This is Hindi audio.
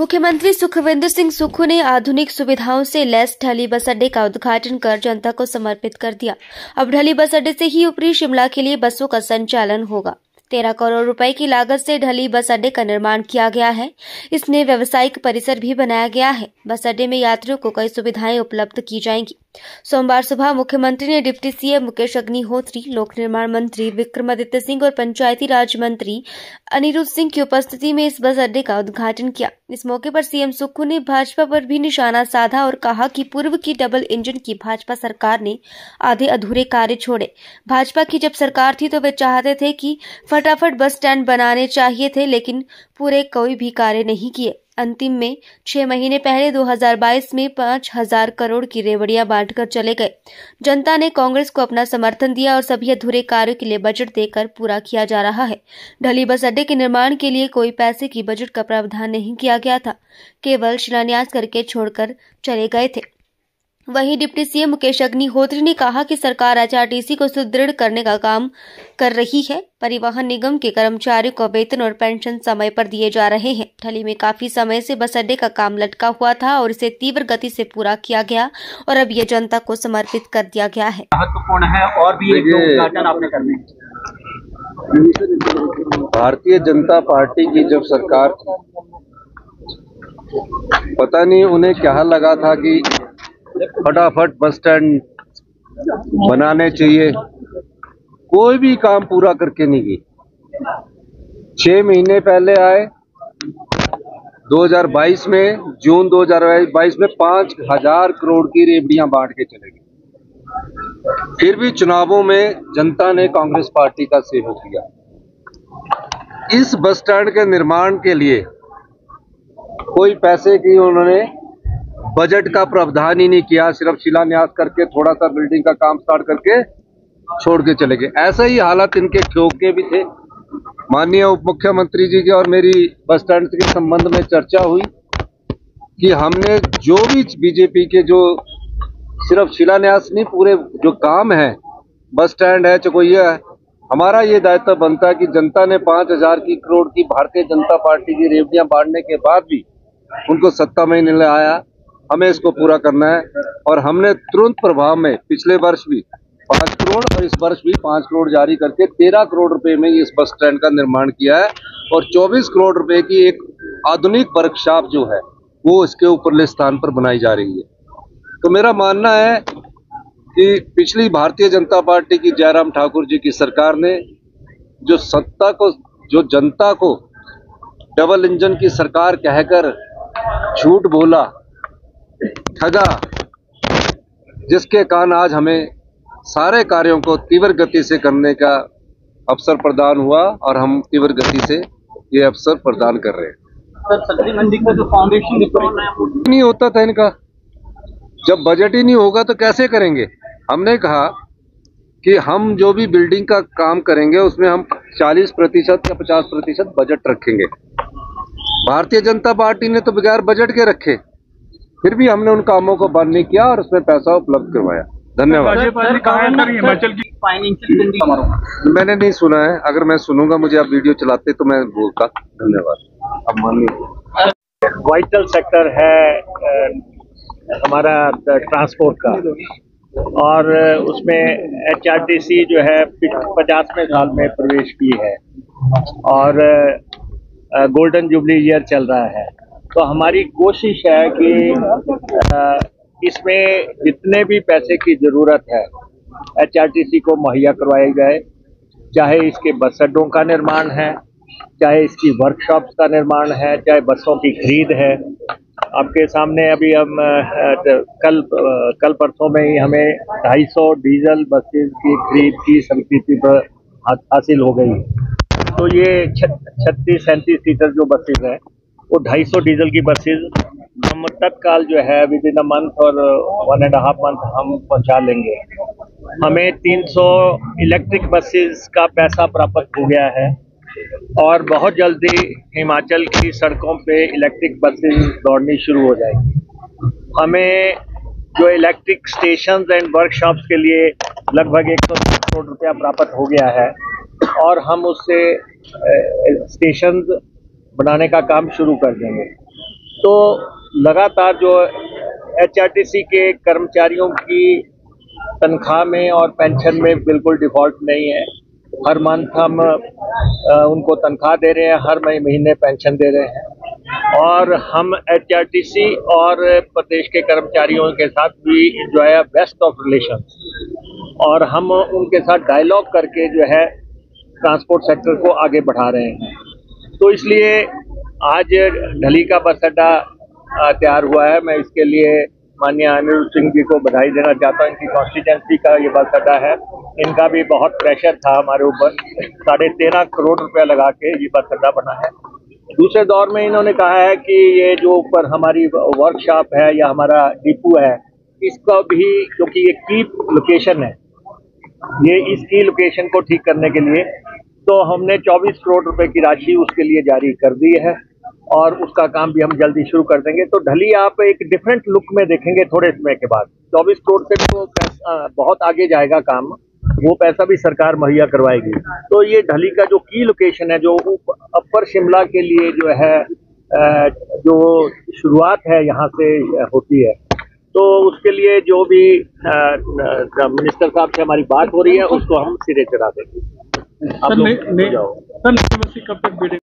मुख्यमंत्री सुखविंदर सिंह सुक्खू ने आधुनिक सुविधाओं से लैस ढली बस अड्डे का उद्घाटन कर जनता को समर्पित कर दिया। अब ढली बस अड्डे से ही ऊपरी शिमला के लिए बसों का संचालन होगा। 13 करोड़ रुपए की लागत से ढली बस अड्डे का निर्माण किया गया है। इसमें व्यावसायिक परिसर भी बनाया गया है। बस अड्डे में यात्रियों को कई सुविधाएं उपलब्ध की जाएंगी। सोमवार सुबह मुख्यमंत्री ने डिप्टी सीएम मुकेश अग्निहोत्री, लोक निर्माण मंत्री विक्रमादित्य सिंह और पंचायती राज मंत्री अनिरुद्ध सिंह की उपस्थिति में इस बस अड्डे का उद्घाटन किया। इस मौके पर सीएम सुक्खू ने भाजपा पर भी निशाना साधा और कहा कि पूर्व की डबल इंजन की भाजपा सरकार ने आधे अधूरे कार्य छोड़े। भाजपा की जब सरकार थी तो वे चाहते थे कि फटाफट बस स्टैंड बनाने चाहिए थे, लेकिन पूरे कोई भी कार्य नहीं किए। अंतिम में 6 महीने पहले 2022 में 5,000 करोड़ की रेवड़ियां बांटकर चले गए। जनता ने कांग्रेस को अपना समर्थन दिया और सभी अधूरे कार्यों के लिए बजट देकर पूरा किया जा रहा है। ढली बस अड्डे के निर्माण के लिए कोई पैसे की बजट का प्रावधान नहीं किया गया था, केवल शिलान्यास करके छोड़कर चले गए थे। वहीं डिप्टी सीएम मुकेश अग्निहोत्री ने कहा कि सरकार एचआरटीसी को सुदृढ़ करने का काम कर रही है। परिवहन निगम के कर्मचारियों को वेतन और पेंशन समय पर दिए जा रहे हैं। ढली में काफी समय से बस अड्डे का काम लटका हुआ था और इसे तीव्र गति से पूरा किया गया और अब ये जनता को समर्पित कर दिया गया है। महत्वपूर्ण है और भी एक उद्घाटन आपने करने। भारतीय जनता पार्टी की जब सरकार थी, पता नहीं उन्हें क्या लगा था कि फटाफट बस स्टैंड बनाने चाहिए, कोई भी काम पूरा करके नहीं गई। 6 महीने पहले आए 2022 में, जून 2022 में 5,000 करोड़ की रेवड़ियां बांट के चले गए। फिर भी चुनावों में जनता ने कांग्रेस पार्टी का सहयोग किया। इस बस स्टैंड के निर्माण के लिए कोई पैसे की उन्होंने बजट का प्रावधान ही नहीं किया, सिर्फ शिलान्यास करके थोड़ा सा बिल्डिंग का काम स्टार्ट करके छोड़ के चले गए। ऐसा ही हालत इनके ठोक के भी थे। माननीय उप मुख्यमंत्री जी की और मेरी बस स्टैंड के संबंध में चर्चा हुई कि हमने जो भी बीजेपी के जो सिर्फ शिलान्यास नहीं, पूरे जो काम है, बस स्टैंड है, चकोइया है, हमारा ये दायित्व बनता है कि जनता ने 5,000 करोड़ की भारतीय जनता पार्टी की रेवड़ियां बांटने के बाद भी उनको सत्ता में नहीं लाया, हमें इसको पूरा करना है। और हमने तुरंत प्रभाव में पिछले वर्ष भी 5 करोड़ और इस वर्ष भी 5 करोड़ जारी करके 13 करोड़ रुपए में इस बस स्टैंड का निर्माण किया है और 24 करोड़ रुपए की एक आधुनिक वर्कशॉप जो है वो इसके ऊपरले स्थान पर बनाई जा रही है। तो मेरा मानना है कि पिछली भारतीय जनता पार्टी की जयराम ठाकुर जी की सरकार ने जो जनता को डबल इंजन की सरकार कहकर झूठ बोला, ठगा, जिसके कारण आज हमें सारे कार्यों को तीव्र गति से करने का अवसर प्रदान हुआ और हम तीव्र गति से ये अवसर प्रदान कर रहे हैं। सब्जी मंडी का जो फाउंडेशन नहीं होता था इनका, जब बजट ही नहीं होगा तो कैसे करेंगे। हमने कहा कि हम जो भी बिल्डिंग का काम करेंगे उसमें हम 40% या 50% बजट रखेंगे। भारतीय जनता पार्टी ने तो बगैर बजट के रखे, फिर भी हमने उन कामों को बंद नहीं किया और उसमें पैसा उपलब्ध करवाया। धन्यवाद। हिमाचल की फाइनेंशियल मैंने नहीं सुना है, अगर मैं सुनूंगा, मुझे आप वीडियो चलाते तो मैं बोलता। धन्यवाद। अब मानिए वाइटल सेक्टर है हमारा ट्रांसपोर्ट का, और उसमें एचआरटीसी जो है 50वें साल में प्रवेश की है और गोल्डन जुबली ईयर चल रहा है। तो हमारी कोशिश है कि इसमें जितने भी पैसे की ज़रूरत है एचआरटीसी को मुहैया करवाई जाए, चाहे इसके बस अड्डों का निर्माण है, चाहे इसकी वर्कशॉप्स का निर्माण है, चाहे बसों की खरीद है। आपके सामने अभी हम कल परसों में ही हमें 250 डीजल बसेस की खरीद की स्वीकृति पर हासिल हो गई। तो ये 36-37 सीटर जो बसेज हैं वो 250 डीजल की बसेज हम तत्काल जो है विद इन अ मंथ और 1.5 मंथ हम पहुंचा लेंगे। हमें 300 इलेक्ट्रिक बसेस का पैसा प्राप्त हो गया है और बहुत जल्दी हिमाचल की सड़कों पे इलेक्ट्रिक बसेस दौड़नी शुरू हो जाएगी। हमें जो इलेक्ट्रिक स्टेशंस एंड वर्कशॉप्स के लिए लगभग 130 करोड़ रुपया प्राप्त हो गया है और हम उससे स्टेशंस बनाने का काम शुरू कर देंगे। तो लगातार जो HRTC के कर्मचारियों की तनख्वाह में और पेंशन में बिल्कुल डिफॉल्ट नहीं है। हर मंथ हम उनको तनख्वाह दे रहे हैं, हर महीने पेंशन दे रहे हैं और हम HRTC और प्रदेश के कर्मचारियों के साथ भी जो है बेस्ट ऑफ रिलेशंस और हम उनके साथ डायलॉग करके जो है ट्रांसपोर्ट सेक्टर को आगे बढ़ा रहे हैं। तो इसलिए आज ढली का बस अड्डा तैयार हुआ है। मैं इसके लिए माननीय अनिरुद्ध सिंह जी को बधाई देना चाहता हूं। इनकी कॉन्स्टिट्यूंसी का ये बस अड्डा है, इनका भी बहुत प्रेशर था हमारे ऊपर। 13.5 करोड़ रुपया लगा के ये बस अड्डा बना है। दूसरे दौर में इन्होंने कहा है कि ये जो ऊपर हमारी वर्कशॉप है या हमारा डिपो है, इसका भी क्योंकि ये की लोकेशन है, ये इस की लोकेशन को ठीक करने के लिए तो हमने 24 करोड़ रुपए की राशि उसके लिए जारी कर दी है और उसका काम भी हम जल्दी शुरू कर देंगे। तो ढली आप एक डिफरेंट लुक में देखेंगे थोड़े समय के बाद। 24 करोड़ से तो बहुत आगे जाएगा काम, वो पैसा भी सरकार मुहैया करवाएगी। तो ये ढली का जो की लोकेशन है, जो अपर शिमला के लिए जो है जो शुरुआत है यहाँ से होती है, तो उसके लिए जो भी मिनिस्टर साहब से हमारी बात हो रही है उसको हम सिरे चढ़ा देंगे। आप लोग जाओ।